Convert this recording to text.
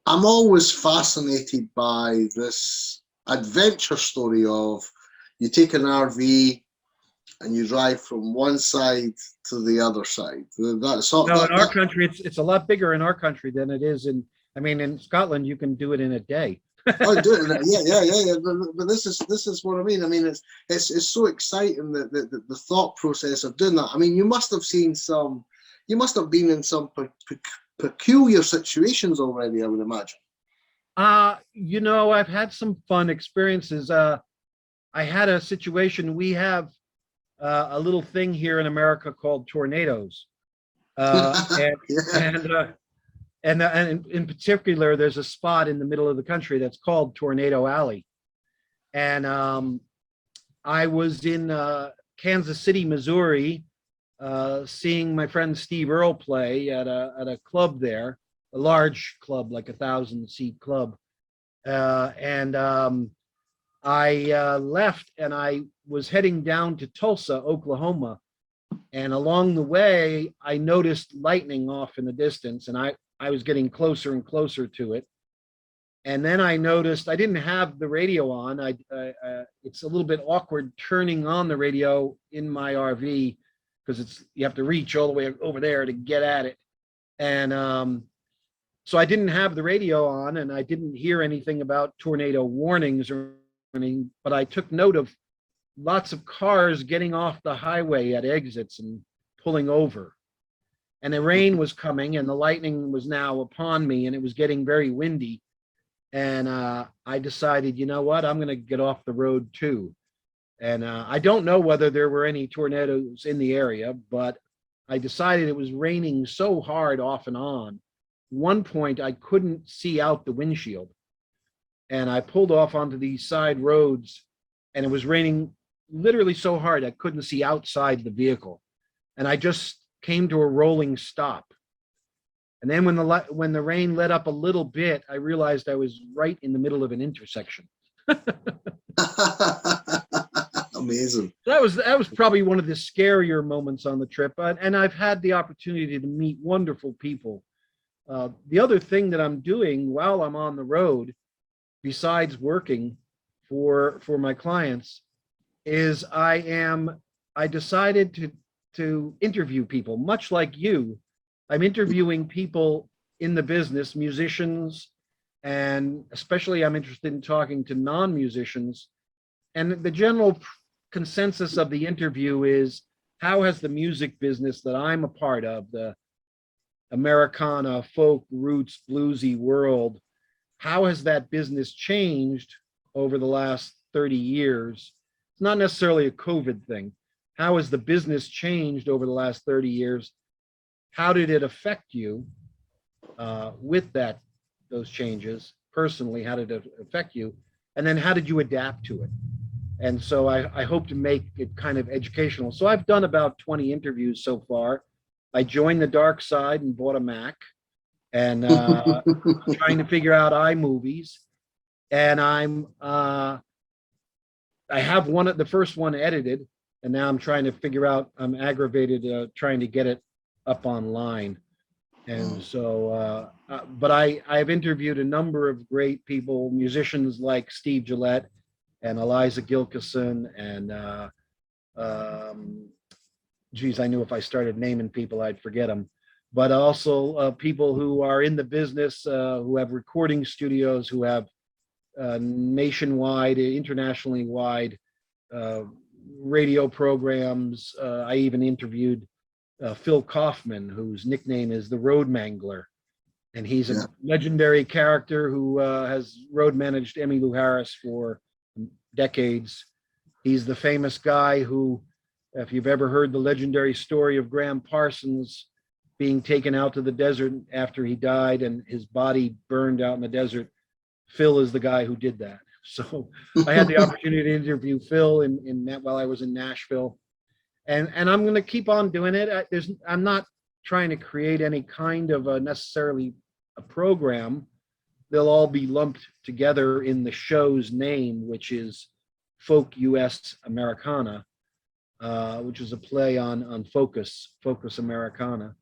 I'm always fascinated by this adventure story of you take an RV and you drive from one side to the other side. That's all. No, in our country, it's a lot bigger in our country than it is in. I mean, in Scotland, you can do it in a day. Oh, do it. Yeah. But this is what I mean. I mean, it's so exciting that the thought process of doing that. I mean, you must have seen some. You must have been in some peculiar situations already, I would imagine. I've had some fun experiences. I had a situation. We have a little thing here in America called tornadoes, and Yeah. and in particular, there's a spot in the middle of the country that's called Tornado Alley. And I was in Kansas City, Missouri, seeing my friend Steve Earle play at a club there, a large club, like 1,000-seat club. And I left and I was heading down to Tulsa, Oklahoma. And along the way, I noticed lightning off in the distance, and I was getting closer and closer to it. And then I noticed I didn't have the radio on. It's a little bit awkward turning on the radio in my RV because you have to reach all the way over there to get at it. And so I didn't have the radio on, and I didn't hear anything about tornado warnings or anything, but I took note of lots of cars getting off the highway at exits and pulling over. And the rain was coming and the lightning was now upon me, and it was getting very windy. And I decided, you know what, I'm going to get off the road too. And I don't know whether there were any tornadoes in the area, but I decided it was raining so hard off and on. One point, I couldn't see out the windshield. And I pulled off onto these side roads, and it was raining literally so hard I couldn't see outside the vehicle. And I just came to a rolling stop. And then when the rain let up a little bit, I realized I was right in the middle of an intersection. Amazing. That was probably one of the scarier moments on the trip. And I've had the opportunity to meet wonderful people. The other thing that I'm doing while I'm on the road, besides working for my clients, is I decided to interview people, much like you. I'm interviewing people in the business, musicians, and especially I'm interested in talking to non-musicians. And the general consensus of the interview is, how has the music business that I'm a part of, the Americana, folk, roots, bluesy world, how has that business changed over the last 30 years? It's not necessarily a COVID thing. How has the business changed over the last 30 years? How did it affect you with those changes? Personally, how did it affect you? And then how did you adapt to it? And so I hope to make it kind of educational. So I've done about 20 interviews so far. I joined the dark side and bought a Mac, and trying to figure out iMovies. And I have the first one edited, and now I'm trying to figure out, I'm aggravated trying to get it up online. And so, but I've interviewed a number of great people, musicians like Steve Gillette and Eliza Gilkison, and geez, I knew if I started naming people, I'd forget them. But also people who are in the business, who have recording studios, who have nationwide, internationally wide radio programs. I even interviewed Phil Kaufman, whose nickname is the Road Mangler. And he's a legendary character who has road managed Emmylou Harris for decades. He's the famous guy who, if you've ever heard the legendary story of Graham Parsons being taken out to the desert after he died and his body burned out in the desert, Phil is the guy who did that. So I had the opportunity to interview Phil while I was in Nashville. And I'm going to keep on doing it. I'm not trying to create any kind of necessarily a program. They'll all be lumped together in the show's name, which is Folk US Americana, which is a play on Focus Americana.